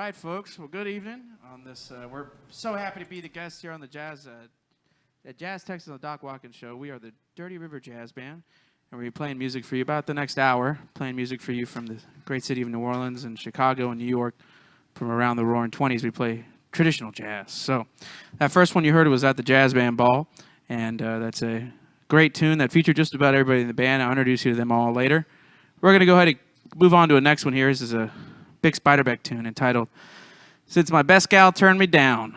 right, folks. Well, good evening. On this, we're so happy to be the guests here on the Jazz Texas on the Doc Watkins Show. We are the Dirty River Jazz Band, and we'll be playing music for you about the next hour. Playing music for you from the great city of New Orleans and Chicago and New York, from around the Roaring '20s. We play traditional jazz. So that first one you heard was at the Jazz Band Ball, and that's a great tune that featured just about everybody in the band. I'll introduce you to them all later. We're going to go ahead and move on to a next one here. This is a Big Spiderbeck tune entitled "Since My Best Gal Turned Me Down."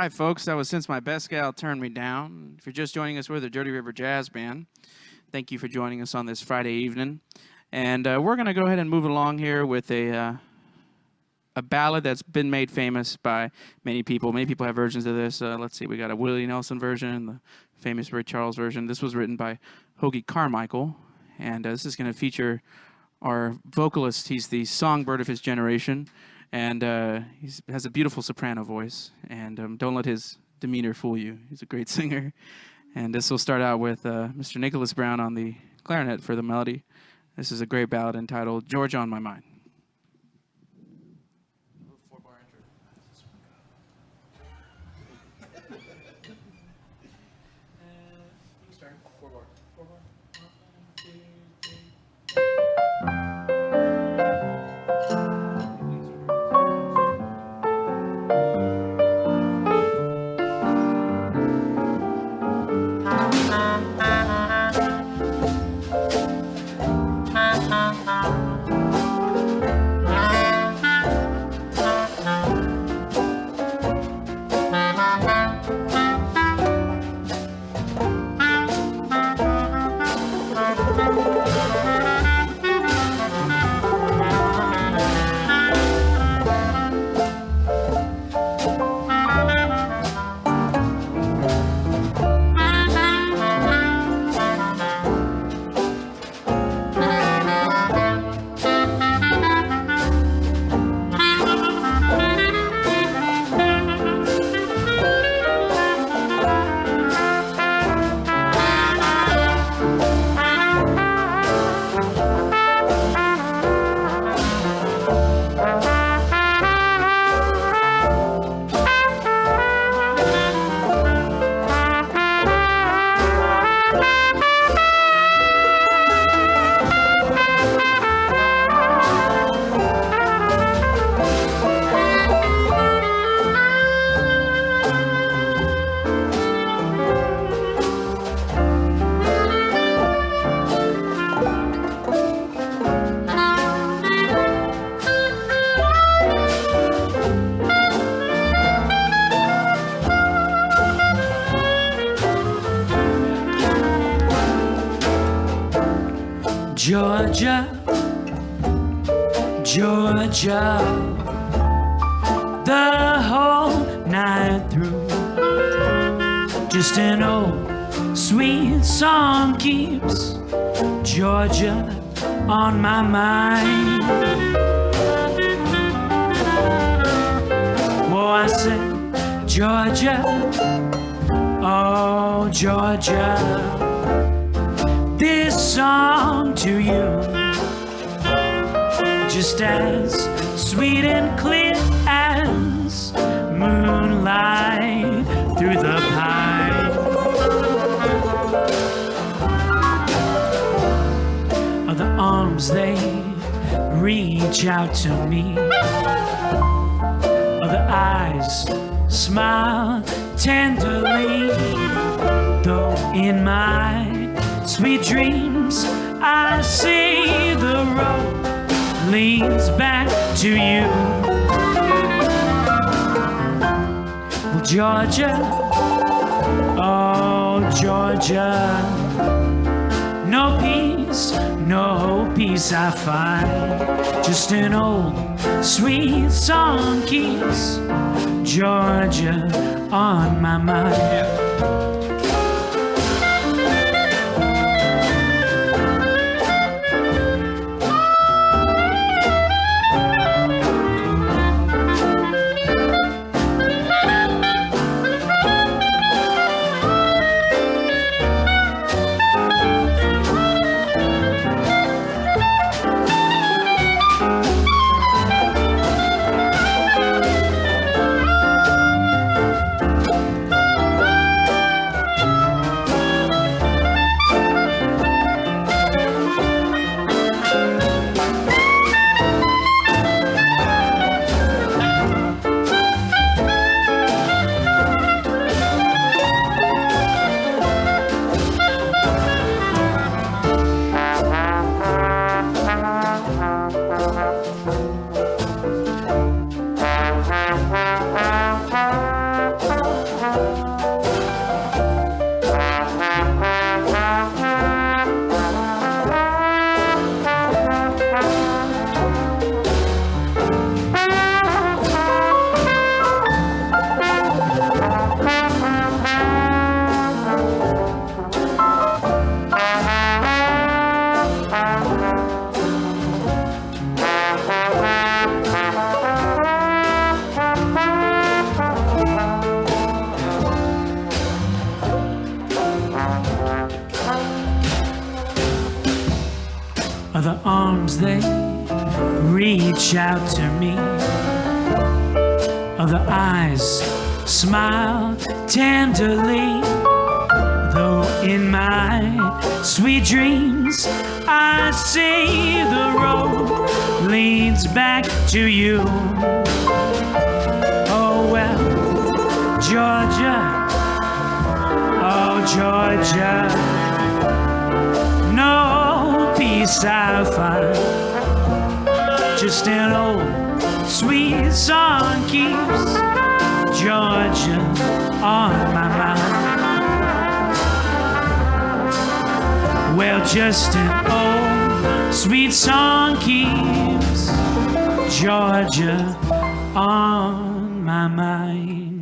Folks, that was Since My Best Gal Turned Me Down. If you're just joining us, we're the Dirty River Jazz Band. Thank you for joining us on this Friday evening. And we're going to go ahead and move along here with a ballad that's been made famous by many people. Many people have versions of this. Let's see, we got a Willie Nelson version, the famous Ray Charles version. This was written by Hoagie Carmichael, and this is going to feature our vocalist. He's the songbird of his generation. And he has a beautiful soprano voice, and don't let his demeanor fool you. He's a great singer. And this will start out with Mr. Nicholas Brown on the clarinet for the melody. This is a great ballad entitled George on My Mind. Georgia, Georgia, the whole night through. Just an old sweet song keeps Georgia on my mind. Oh, I said, Georgia, oh, Georgia, this song to you, just as sweet and clear as moonlight through the pine. Oh, the arms, they reach out to me. Oh, the eyes smile tenderly, though in my sweet dreams I see the road leads back to you. Well, Georgia, oh, Georgia, no peace I find. Just an old sweet song keeps Georgia on my mind. The arms, they reach out to me. The eyes smile tenderly, though in my sweet dreams I see the road leads back to you. Oh well, Georgia, oh Georgia, no peace I find. Just an old sweet song keeps Georgia on my mind. Well, just an old sweet song keeps Georgia on my mind.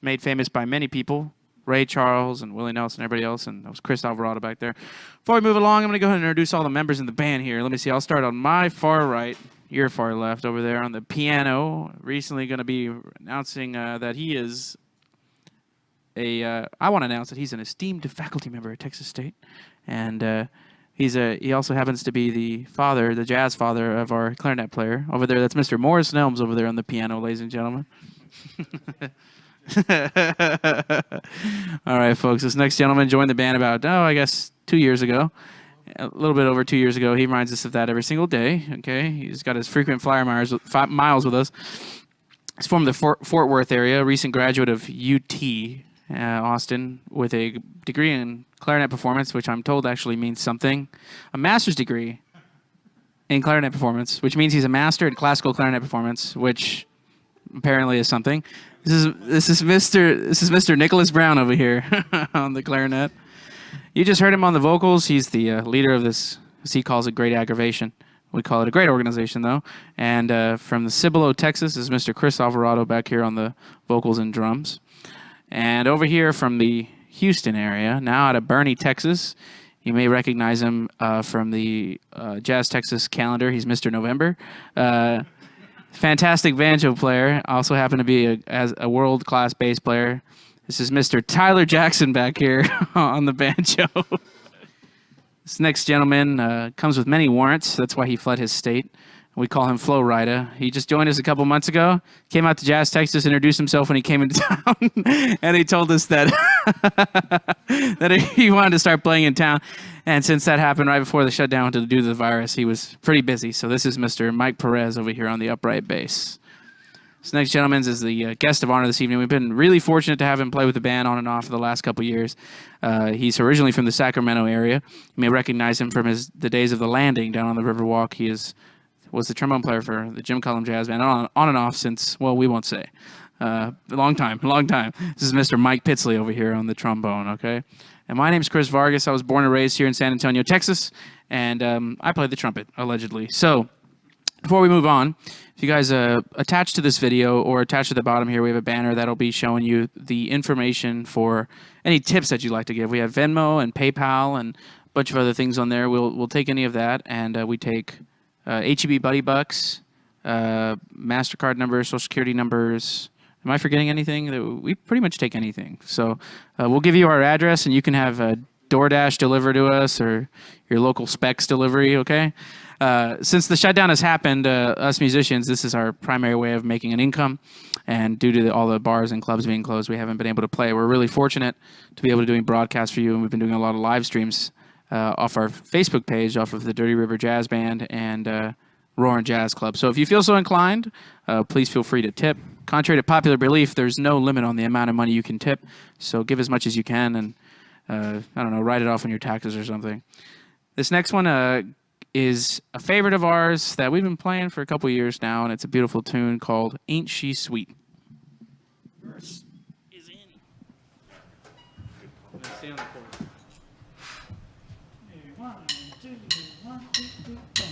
Made famous by many people, Ray Charles and Willie Nelson, everybody else, and that was Chris Alvarado back there. Before we move along, I'm going to go ahead and introduce all the members in the band here. Let me see. I'll start on my far right, your far left, over there on the piano. Recently going to be announcing that he is I want to announce that he's an esteemed faculty member at Texas State, and he also happens to be the father, the jazz father of our clarinet player over there. That's Mr. Morris Nelms over there on the piano, ladies and gentlemen. All right, folks. This next gentleman joined the band about, I guess 2 years ago. A little bit over 2 years ago. He reminds us of that every single day. Okay, he's got his frequent flyer miles with us. He's from the Fort Worth area, a recent graduate of UT, Austin, with a degree in clarinet performance, which I'm told actually means something. A master's degree in clarinet performance, which means he's a master in classical clarinet performance, which apparently is something. This is Mr. Nicholas Brown over here on the clarinet. You just heard him on the vocals. He's the leader of this, as he calls it, Great Aggravation. We call it a great organization, though. And from the Cibolo, Texas, is Mr. Chris Alvarado back here on the vocals and drums. And over here from the Houston area, now out of Bernie, Texas, you may recognize him from the Jazz Texas calendar. He's Mr. November. Fantastic banjo player. Also happened to be a world-class bass player. This is Mr. Tyler Jackson back here on the banjo. This next gentleman comes with many warrants. That's why he fled his state. We call him Flo Rida. He just joined us a couple months ago. Came out to Jazz Texas, introduced himself when he came into town, and he told us that that he wanted to start playing in town. And since that happened right before the shutdown due to the virus, he was pretty busy. So this is Mr. Mike Perez over here on the upright bass. This next gentleman is the guest of honor this evening. We've been really fortunate to have him play with the band on and off for the last couple years. He's originally from the Sacramento area. You may recognize him from the days of the Landing down on the Riverwalk. He was the trombone player for the Jim Cullum Jazz Band on and off since, well, we won't say. A long time. This is Mr. Mike Pitsley over here on the trombone, okay? And my name's Chris Vargas. I was born and raised here in San Antonio, Texas, and I played the trumpet, allegedly. So before we move on, if you guys attach to this video or attach to the bottom here, we have a banner that'll be showing you the information for any tips that you'd like to give. We have Venmo and PayPal and a bunch of other things on there. We'll take any of that, and we take HEB Buddy Bucks, MasterCard numbers, Social Security numbers. Am I forgetting anything? We pretty much take anything. So we'll give you our address, and you can have DoorDash deliver to us or your local Specs delivery, okay? Since the shutdown has happened, us musicians, this is our primary way of making an income. And due to all the bars and clubs being closed, we haven't been able to play. We're really fortunate to be able to doing broadcasts for you, and we've been doing a lot of live streams off our Facebook page, off of the Dirty River Jazz Band and Roaring Jazz Club. So if you feel so inclined, please feel free to tip. Contrary to popular belief, there's no limit on the amount of money you can tip. So give as much as you can and, I don't know, write it off on your taxes or something. This next one is a favorite of ours that we've been playing for a couple years now, and it's a beautiful tune called Ain't She Sweet. Verse is in. Stay on the chord. 1, 2, 1, 2, 3, 4.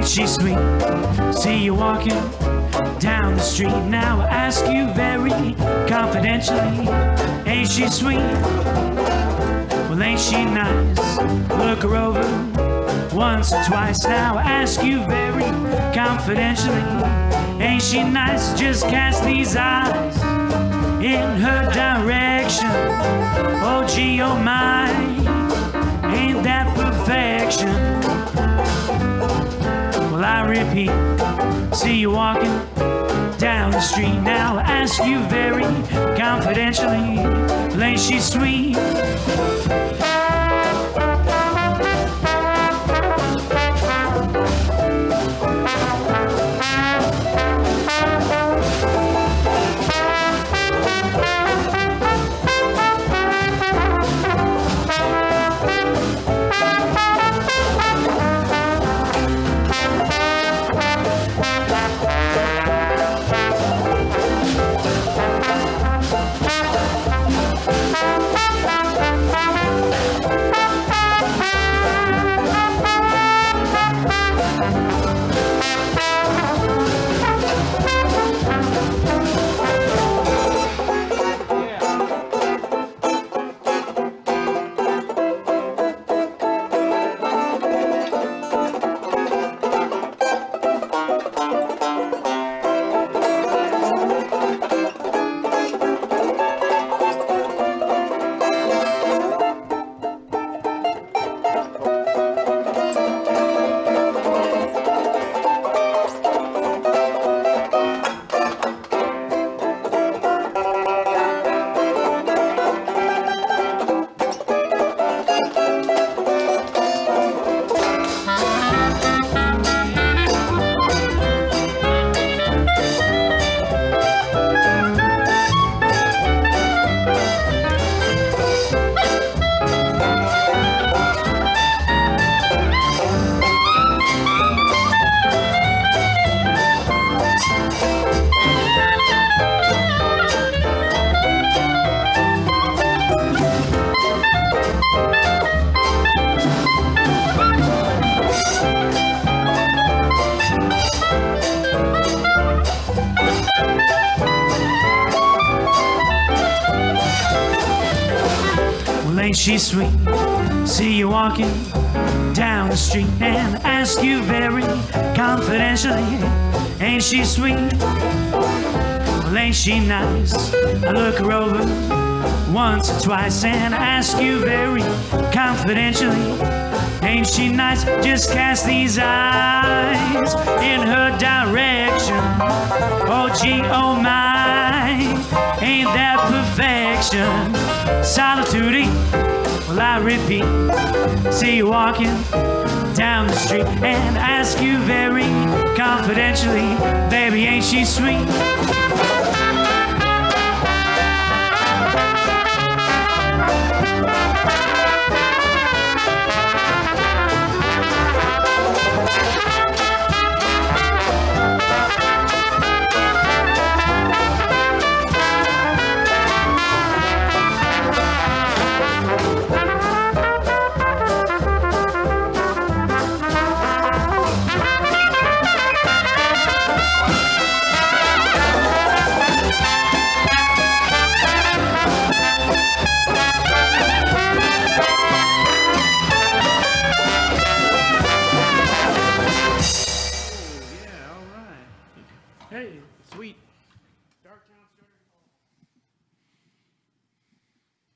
She's sweet, see you walking down the street. Now I ask you very confidentially, ain't she sweet? Well, ain't she nice? Look her over once or twice. Now I ask you very confidentially, ain't she nice? Just cast these eyes in her direction. Oh gee, oh my, ain't that perfection? Well, I repeat, see you walking down the street. Now I ask you very confidentially, well, ain't she sweet? she sweet? See you walking down the street and ask you very confidentially, ain't she sweet? Well, ain't she nice? I look her over once or twice and ask you very confidentially, ain't she nice? Just cast these eyes in her direction. Oh gee, oh my, ain't that perfection? Solitude, well I repeat, see you walking down the street and ask you very confidentially, baby, ain't she sweet?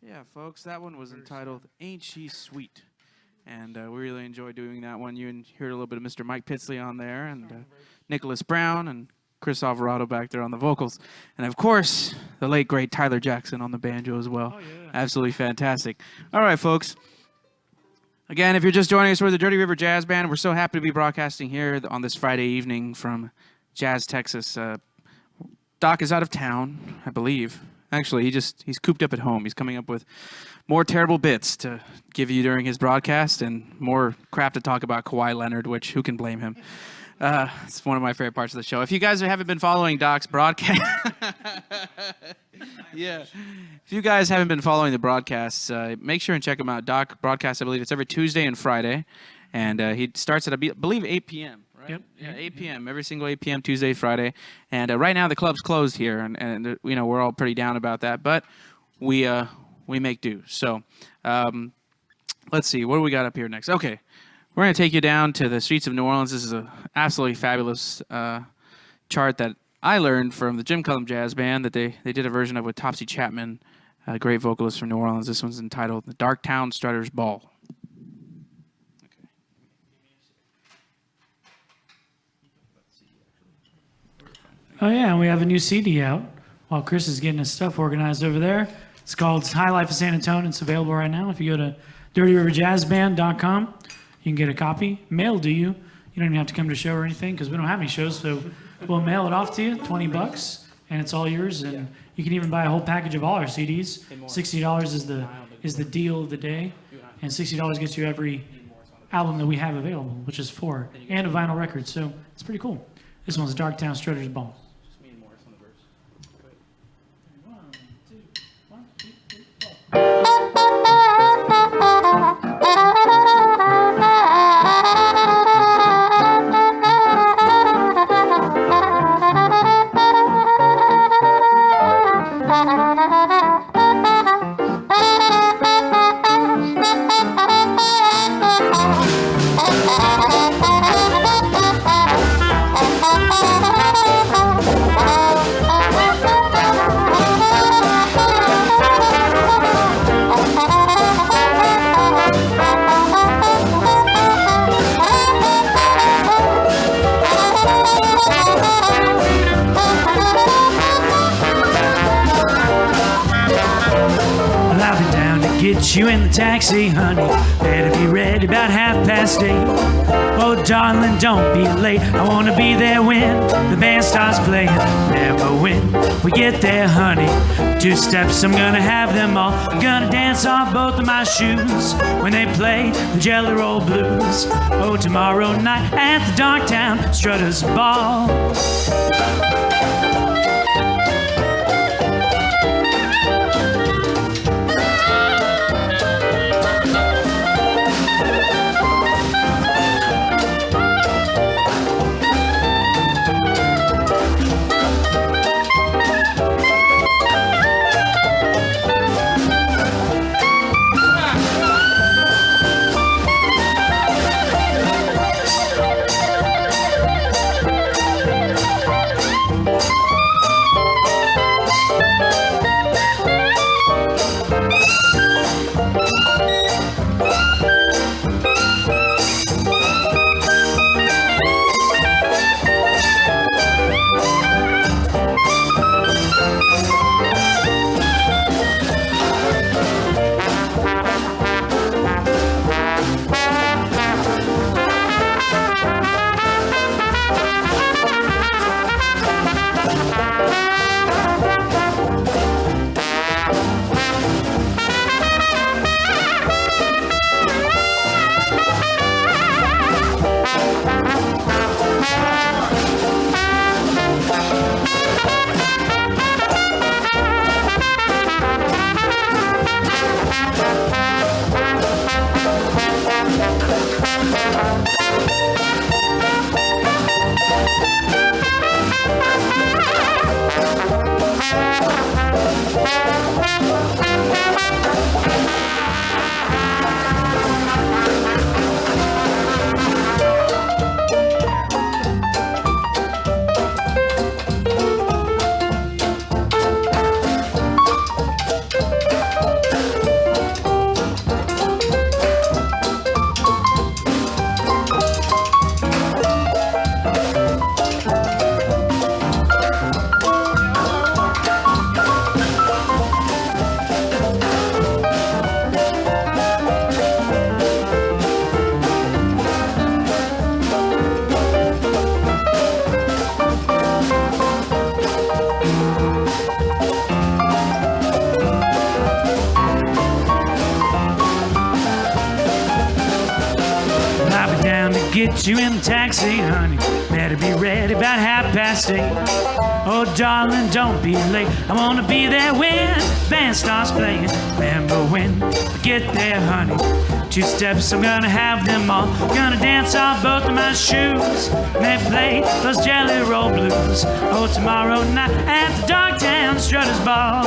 Yeah, folks, that one was entitled Ain't She Sweet. And we really enjoyed doing that one. You heard a little bit of Mr. Mike Pitsley on there, and Nicholas Brown, and Chris Alvarado back there on the vocals. And, of course, the late, great Tyler Jackson on the banjo as well. Oh, yeah. Absolutely fantastic. All right, folks. Again, if you're just joining us, we're the Dirty River Jazz Band. We're so happy to be broadcasting here on this Friday evening from Jazz, Texas. Doc is out of town, I believe. Actually, he's cooped up at home. He's coming up with more terrible bits to give you during his broadcast and more crap to talk about Kawhi Leonard, which who can blame him? It's one of my favorite parts of the show. If you guys haven't been following Doc's broadcast, yeah. If you guys haven't been following the broadcasts, make sure and check him out. Doc broadcasts, I believe it's every Tuesday and Friday, and he starts at, I believe, 8 p.m. Right? Yep. Yeah, 8 p.m. every single 8 p.m. Tuesday, Friday, and right now the club's closed here, and you know we're all pretty down about that, but we make do. So let's see, what do we got up here next? Okay, we're gonna take you down to the streets of New Orleans. This is an absolutely fabulous chart that I learned from the Jim Cullum Jazz Band that they did a version of with Topsy Chapman, a great vocalist from New Orleans. This one's entitled "The Darktown Strutter's Ball." Oh, yeah, and we have a new CD out while Chris is getting his stuff organized over there. It's called High Life of San Antonio. It's available right now. If you go to dirtyriverjazzband.com, you can get a copy. Mailed to you. You don't even have to come to a show or anything because we don't have any shows, so we'll mail it off to you, $20, and it's all yours. And you can even buy a whole package of all our CDs. $60 is the deal of the day, and $60 gets you every album that we have available, which is 4, and a vinyl record, so it's pretty cool. This one's Darktown Strutter's Ball. Get you in the taxi, honey. Better be ready about 8:30. Oh, darling, don't be late. I wanna be there when the band starts playing. Never when we get there, honey. 2 steps, I'm gonna have them all. I'm gonna dance off both of my shoes when they play the Jelly Roll Blues. Oh, tomorrow night at the Darktown Strutter's Ball. meet you in the taxi, honey. Better be ready about 8:30. Oh, darling, don't be late. I wanna be there when the band starts playing. Remember when I get there, honey? 2 steps, I'm gonna have them all. Gonna dance off both of my shoes. And they play those Jelly Roll blues. Oh, tomorrow night at the Dogtown Strutters Ball.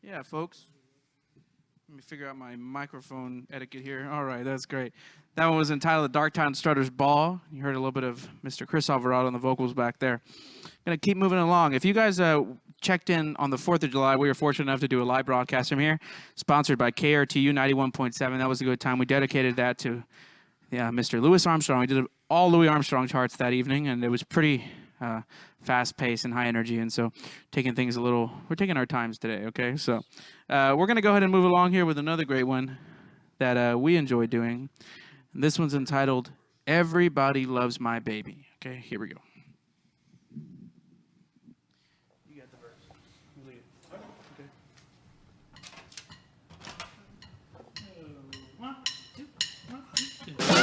Yeah, folks. Let me figure out my microphone etiquette here. All right, that's great. That one was entitled The Darktown Strutters Ball. You heard a little bit of Mr. Chris Alvarado on the vocals back there. Going to keep moving along. If you guys checked in on the 4th of July, we were fortunate enough to do a live broadcast from here, sponsored by KRTU 91.7. That was a good time. We dedicated that to Mr. Louis Armstrong. We did all Louis Armstrong charts that evening, and it was pretty fast-paced and high energy, and so we're taking our times today, okay? So we're going to go ahead and move along here with another great one that we enjoy doing. And this one's entitled Everybody Loves My Baby. Okay, here we go. You got the verse. You lead it. Okay. 1, 2, 1, 2.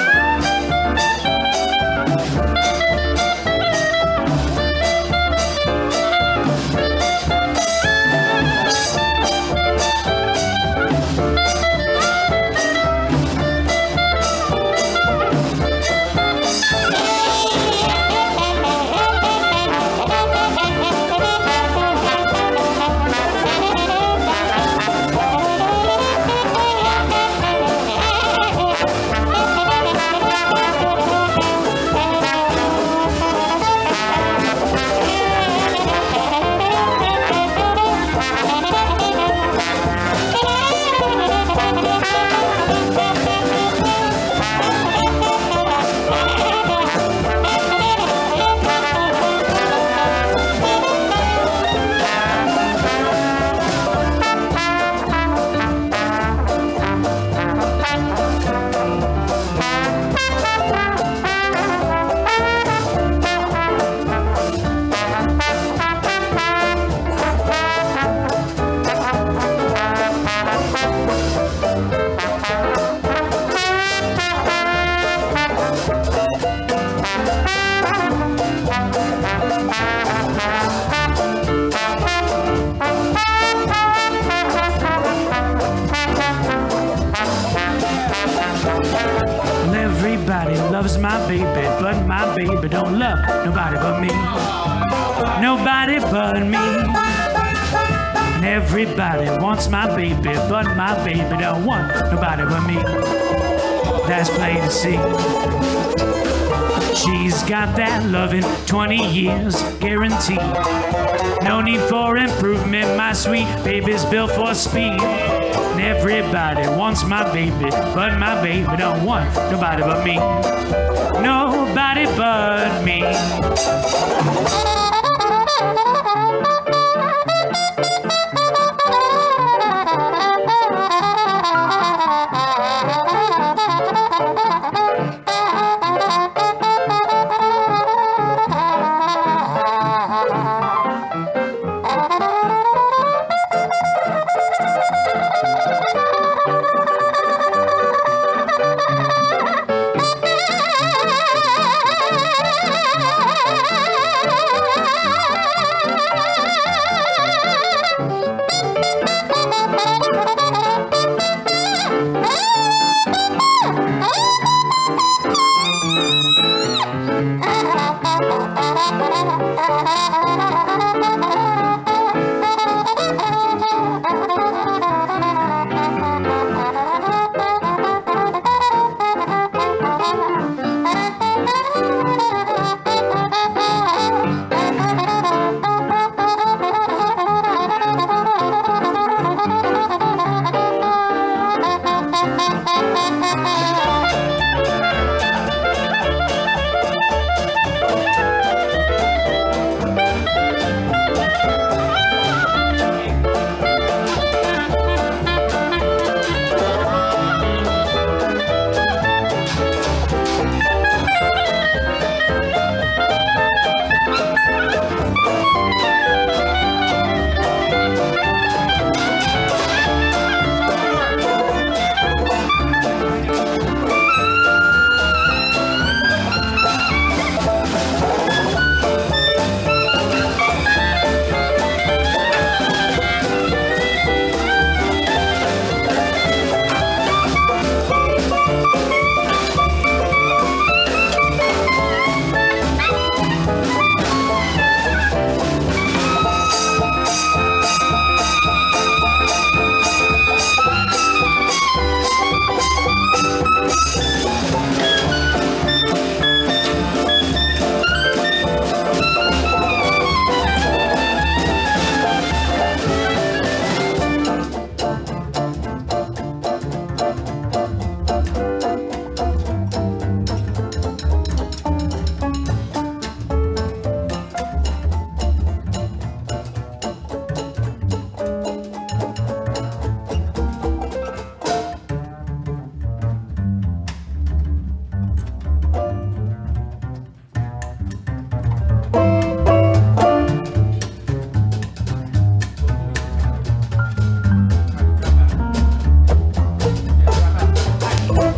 Everybody loves my baby, but my baby don't love nobody but me. Nobody but me. And everybody wants my baby, but my baby don't want nobody but me. That's plain to see. She's got that loving 20 years guaranteed. No need for improvement, my sweet baby's built for speed. And everybody wants my baby, but my baby don't want nobody but me. Nobody but me.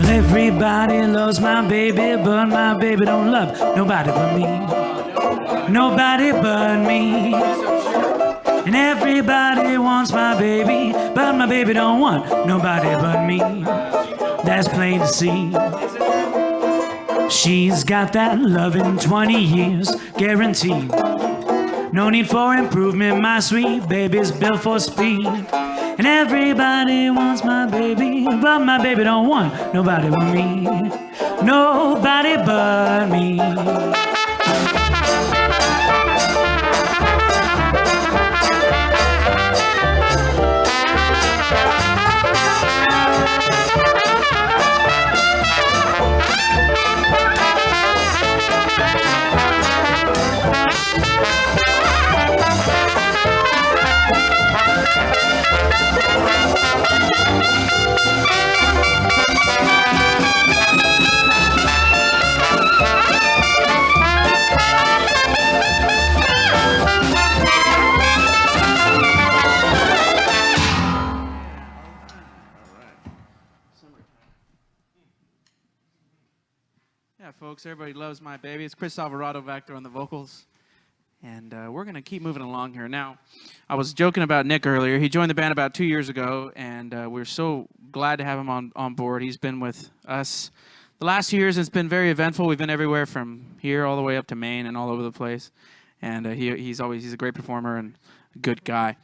Everybody loves my baby, but my baby don't love nobody but me. Nobody but me. And everybody wants my baby, but my baby don't want nobody but me. That's plain to see. She's got that love in 20 years, guaranteed. No need for improvement, my sweet baby's built for speed. And everybody wants my baby, but my baby don't want nobody but me. Nobody but me. Yeah, folks, everybody loves my baby. It's Chris Alvarado back there on the vocals. And we're going to keep moving along here. Now, I was joking about Nick earlier. He joined the band about 2 years ago, and we're so glad to have him on board. He's been with us the last 2 years. It's been very eventful. We've been everywhere from here all the way up to Maine and all over the place. And he's a great performer and a good guy.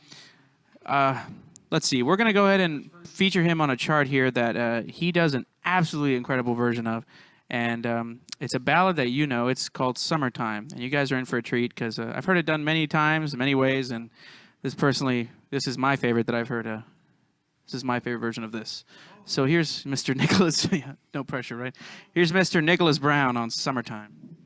Let's see. We're going to go ahead and feature him on a chart here that he does an absolutely incredible version of. And it's a ballad that you know. It's called Summertime. And you guys are in for a treat because I've heard it done many times, many ways. And this is my favorite that I've heard. This is my favorite version of this. So here's Mr. Nicholas. Yeah, no pressure, right? Here's Mr. Nicholas Brown on Summertime.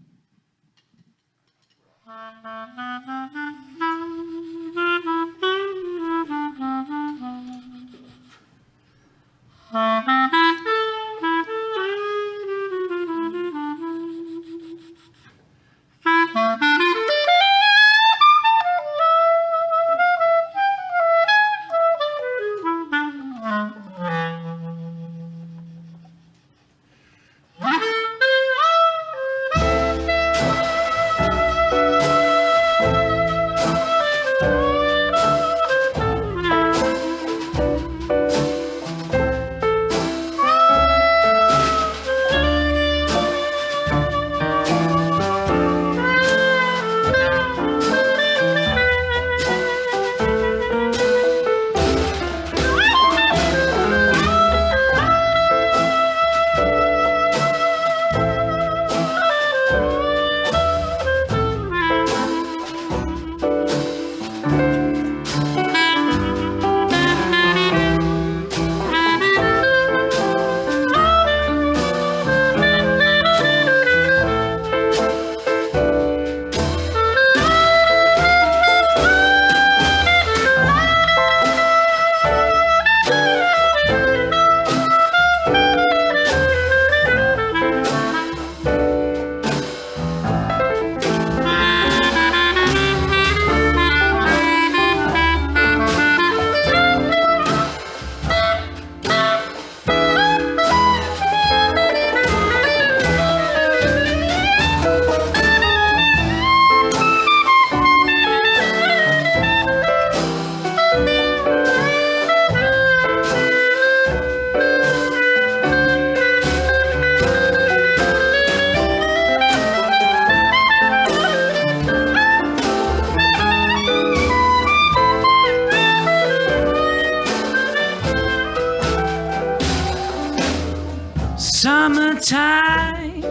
summertime,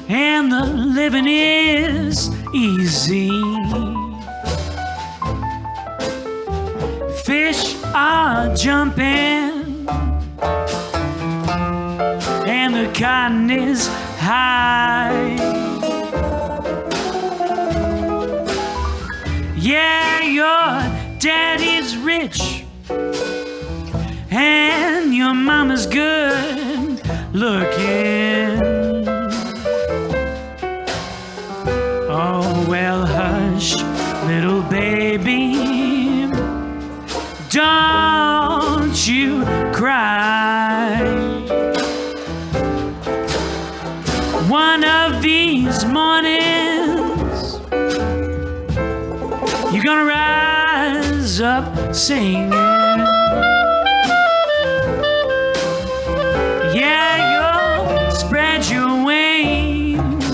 and the living is easy. Fish are jumping, and the cotton is high. Yeah, your daddy's rich, and your mama's good looking. Oh, well, hush, little baby, don't you cry. One of these mornings, you're gonna rise up singing. Yeah, you'll spread your wings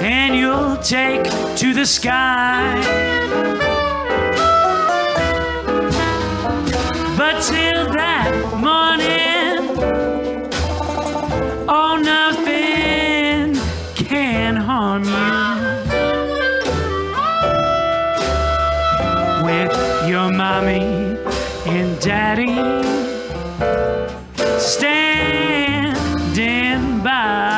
and you'll take to the sky. But till that morning, oh, nothing can harm you. With your mommy and daddy standing by.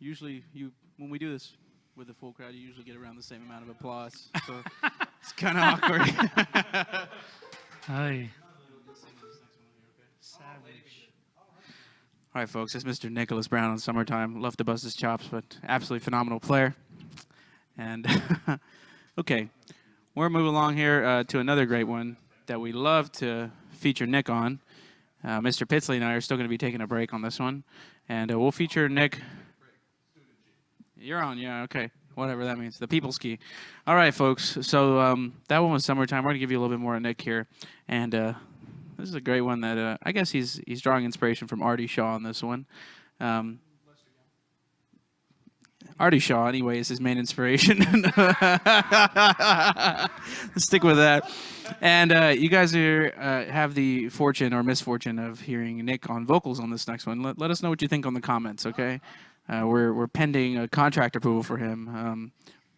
Usually, when we do this with a full crowd, you usually get around the same amount of applause. So it's kind of awkward. Hi. All right, folks, it's Mr. Nicholas Brown on Summertime. Love to bust his chops, but absolutely phenomenal player. And, okay, we're moving along here to another great one that we love to feature Nick on. Mr. Pitsley and I are still going to be taking a break on this one. And we'll feature Nick. You're on, yeah, okay. Whatever that means. The People's Key. All right, folks. So that one was Summertime. We're going to give you a little bit more of Nick here. And this is a great one that I guess he's drawing inspiration from Artie Shaw on this one. Artie Shaw, anyway, is his main inspiration. Let's stick with that. And you guys have the fortune or misfortune of hearing Nick on vocals on this next one. Let us know what you think on the comments, okay? We're pending a contract approval for him.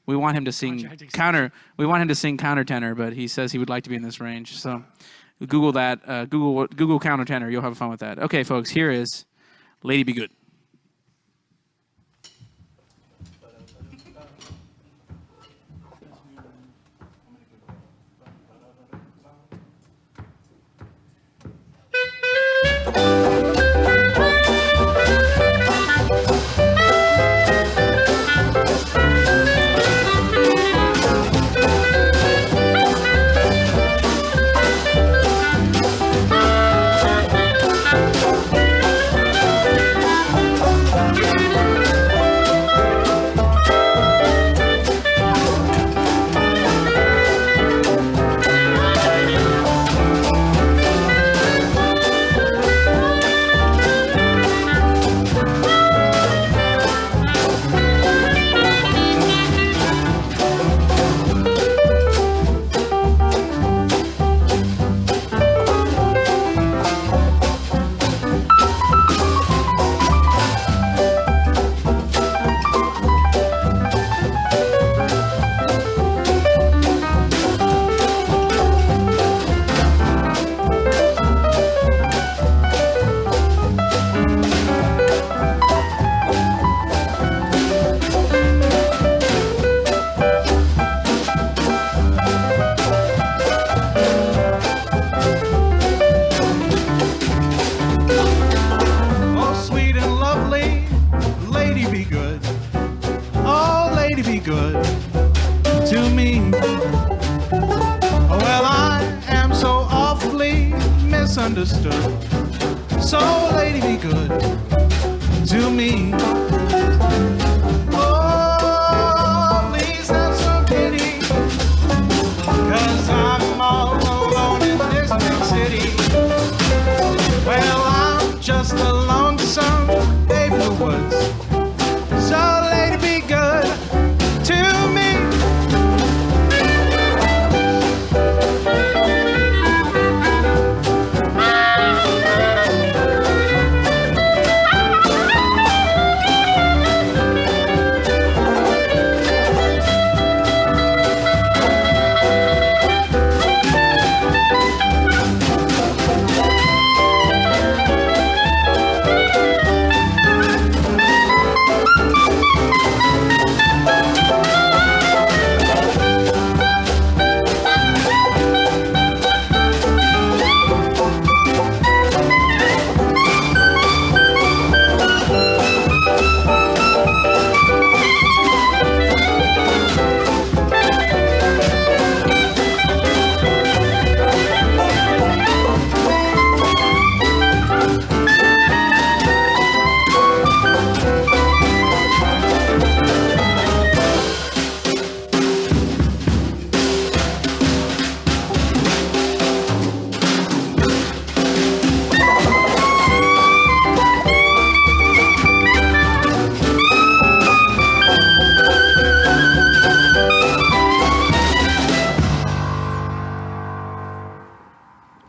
We want him to sing counter. We want him to sing countertenor, but he says he would like to be in this range. So, Google that. Google countertenor. You'll have fun with that. Okay, folks. Here is "Lady Be Good."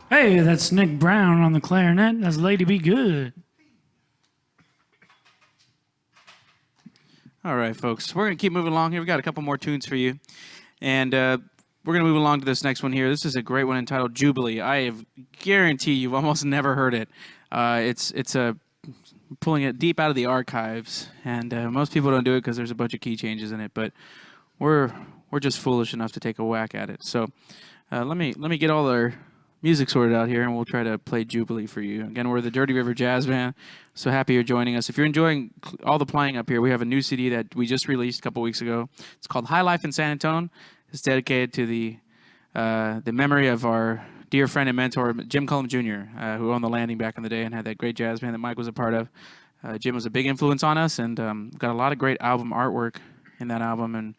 Hey, that's Nick Brown on the clarinet. That's Lady Be Good. All right, folks. We're going to keep moving along here. We've got a couple more tunes for you. And we're going to move along to this next one here. This is a great one entitled Jubilee. I guarantee you've almost never heard it. It's pulling it deep out of the archives. And most people don't do it because there's a bunch of key changes in it. But we're just foolish enough to take a whack at it. So let me get all our music sorted out here, and we'll try to play Jubilee for you. Again, we're the Dirty River Jazz Band. So happy you're joining us. If you're enjoying all the playing up here, we have a new CD that we just released a couple weeks ago. It's called High Life in San Antonio. It's dedicated to the memory of our dear friend and mentor, Jim Cullum Jr., who owned the Landing back in the day and had that great jazz band that Mike was a part of. Jim was a big influence on us, and got a lot of great album artwork in that album, and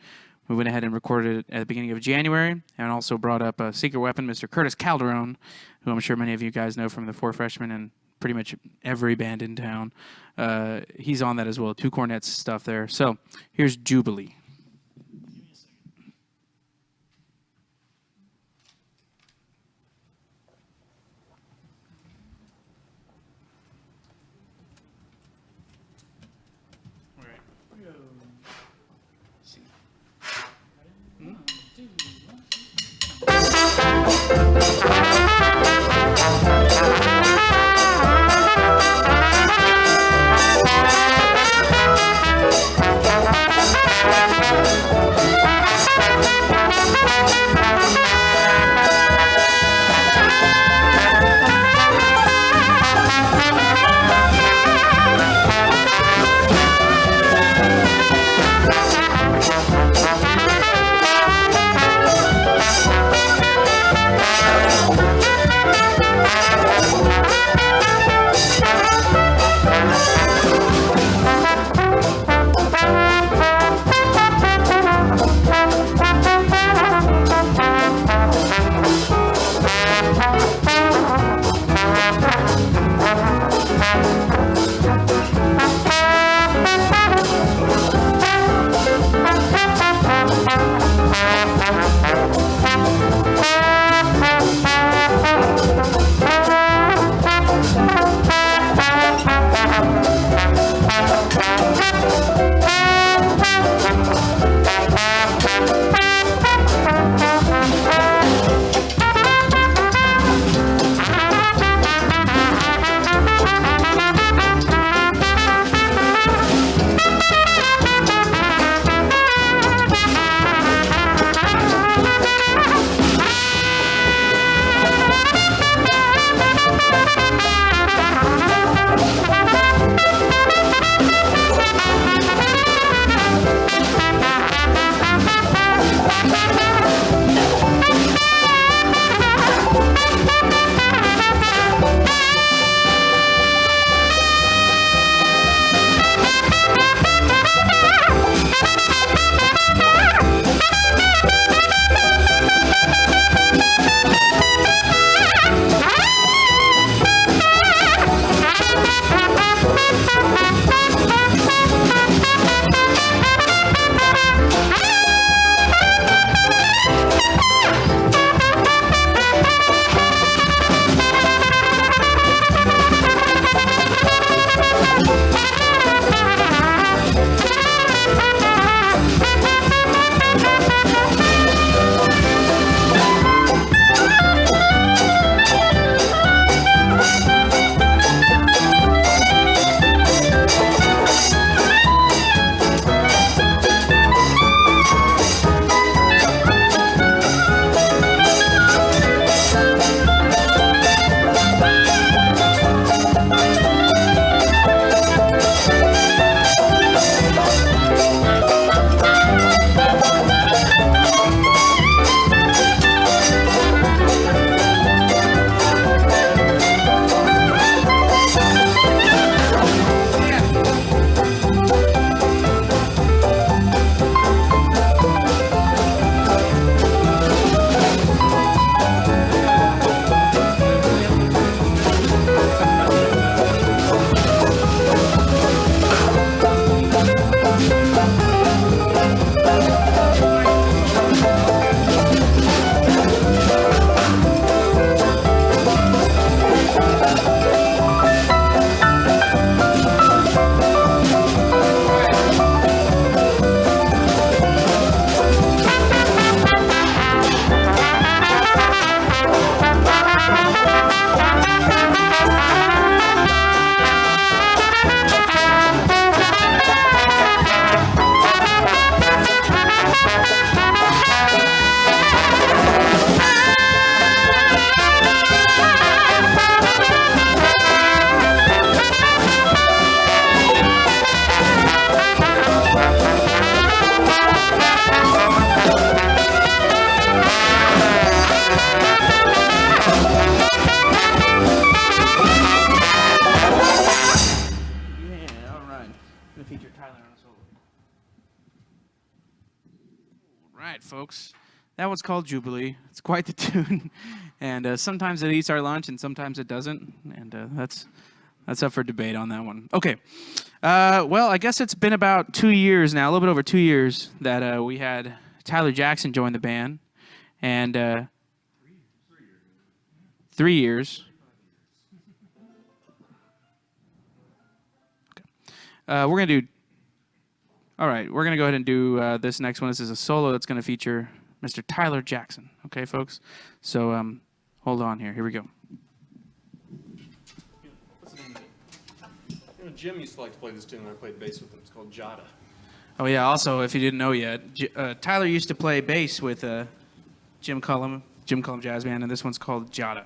we went ahead and recorded it at the beginning of January, and also brought up a secret weapon, Mr. Curtis Calderon, who I'm sure many of you guys know from the Four Freshmen and pretty much every band in town. He's on that as well, 2 cornets stuff there. So here's Jubilee. folks. That one's called Jubilee. It's quite the tune. And sometimes it eats our lunch, and sometimes it doesn't. And that's up for debate on that one. Okay. Well, I guess it's been about 2 years now, a little bit over 2 years, that we had Tyler Jackson join the band. And 3 years. Okay. We're going to do... All right, we're going to go ahead and do this next one. This is a solo that's going to feature Mr. Tyler Jackson. Okay, folks? So hold on here. Here we go. Jim used to like to play this tune, and I played bass with him. It's called Jada. Oh, yeah, also, if you didn't know yet, Tyler used to play bass with Jim Cullum Jazz Band, and this one's called Jada.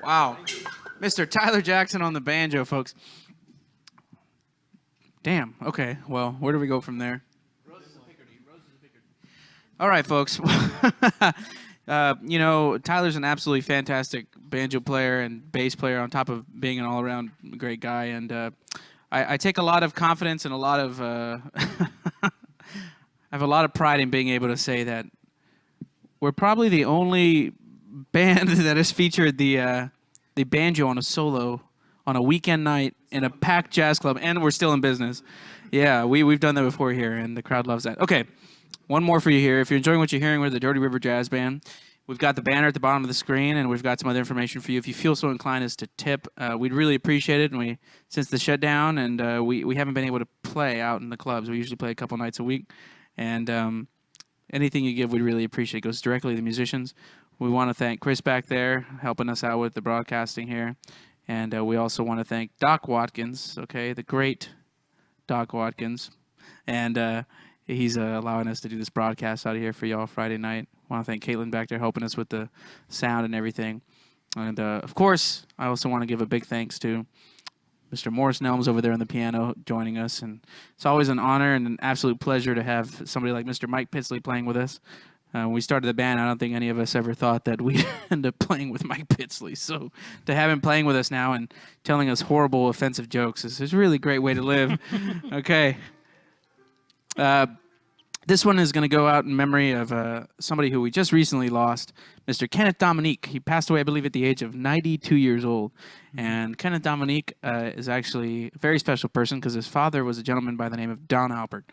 Wow. Mr. Tyler Jackson on the banjo, folks. Damn. Okay. Well, where do we go from there? Roses of Picardy. All right, folks. You know, Tyler's an absolutely fantastic banjo player and bass player on top of being an all-around great guy. And I take a lot of confidence and a lot of... I have a lot of pride in being able to say that we're probably the only band that has featured the banjo on a solo on a weekend night in a packed jazz club, and we're still in business. Yeah, we've done that before here, and the crowd loves that. Okay, one more for you here. If you're enjoying what you're hearing, we're the Dirty River Jazz Band. We've got the banner at the bottom of the screen, and we've got some other information for you. If you feel so inclined as to tip, we'd really appreciate it. And since the shutdown, and we haven't been able to play out in the clubs. We usually play a couple nights a week, and anything you give, we'd really appreciate. It goes directly to the musicians. We want to thank Chris back there helping us out with the broadcasting here. And we also want to thank Doc Watkins, okay, the great Doc Watkins. And he's allowing us to do this broadcast out of here for y'all Friday night. I want to thank Caitlin back there helping us with the sound and everything. And, of course, I also want to give a big thanks to Mr. Morris Nelms over there on the piano joining us. And it's always an honor and an absolute pleasure to have somebody like Mr. Mike Pitsley playing with us. When we started the band, I don't think any of us ever thought that we'd end up playing with Mike Pitsley. So to have him playing with us now and telling us horrible, offensive jokes is a really great way to live. Okay. This one is going to go out in memory of somebody who we just recently lost, Mr. Kenneth Dominique. He passed away, I believe, at the age of 92 years old. And Kenneth Dominique is actually a very special person because his father was a gentleman by the name of Don Albert.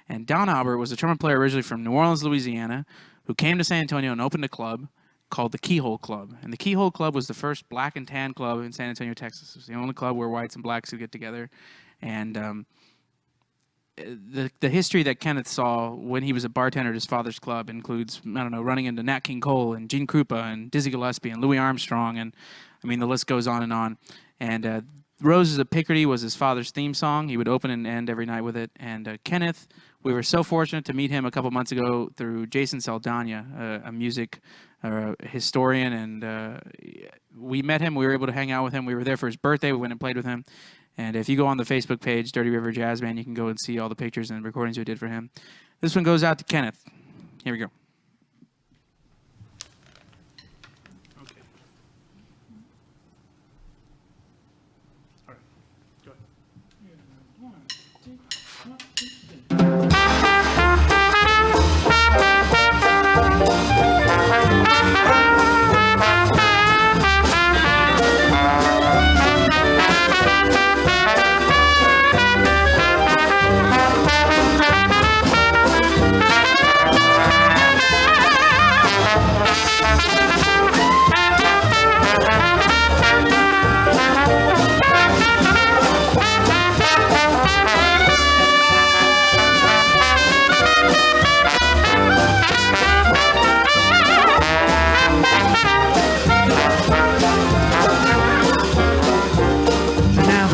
And Don Albert was a trumpet player originally from New Orleans, Louisiana, who came to San Antonio and opened a club called the Keyhole Club. And the Keyhole Club was the first black and tan club in San Antonio, Texas. It was the only club where whites and blacks could get together. And the history that Kenneth saw when he was a bartender at his father's club includes, I don't know, running into Nat King Cole and Gene Krupa and Dizzy Gillespie and Louis Armstrong. And, I mean, the list goes on and on. And Roses of Picardy was his father's theme song. He would open and end every night with it. And Kenneth, we were so fortunate to meet him a couple months ago through Jason Saldana, a music historian. And we met him. We were able to hang out with him. We were there for his birthday. We went and played with him. And if you go on the Facebook page, Dirty River Jazz Band, you can go and see all the pictures and recordings we did for him. This one goes out to Kenneth. Here we go. Okay. All right. Go ahead. 1, 2, 1, 2, 3.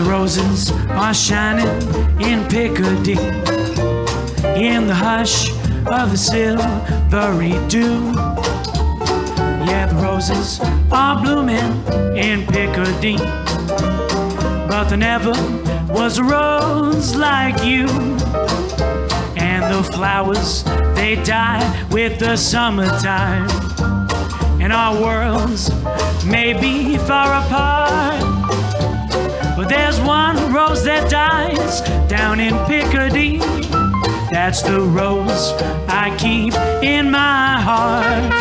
Roses are shining in Picardy, in the hush of the silvery dew. Yeah, the roses are blooming in Picardy, but there never was a rose like you. And the flowers, they die with the summertime, and our worlds may be far apart. But there's one rose that dies down in Picardy. That's the rose I keep in my heart.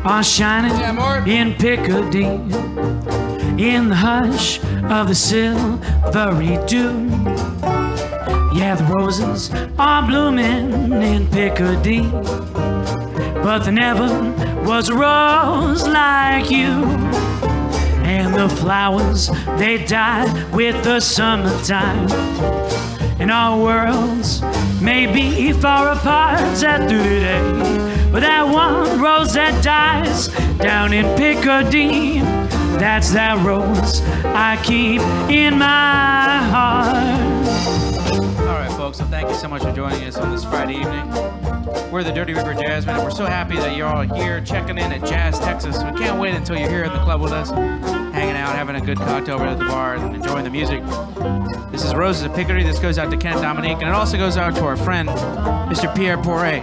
are shining in Picardy, in the hush of the silvery dew. Yeah, the roses are blooming in Picardy, but there never was a rose like you. And the flowers, they died with the summertime, and our worlds may be far apart at through today, but that one rose that dies down in Picardy, that's that rose I keep in my heart. All right, folks, so thank you so much for joining us on this Friday evening. We're the Dirty River Jazzmen, and we're so happy that you're all here checking in at Jazz, Texas. We can't wait until you're here in the club with us, hanging out, having a good cocktail right at the bar, and enjoying the music. This is Roses of Picardy. This goes out to Ken Dominique, and it also goes out to our friend, Mr. Pierre Poiret.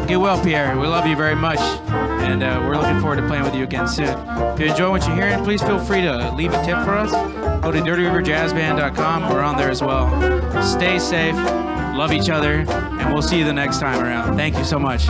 Get well, Pierre. We love you very much, and we're looking forward to playing with you again soon. If you enjoy what you're hearing, please feel free to leave a tip for us. Go to dirtyriverjazzband.com. We're on there as well. Stay safe, love each other, and we'll see you the next time around. Thank you so much.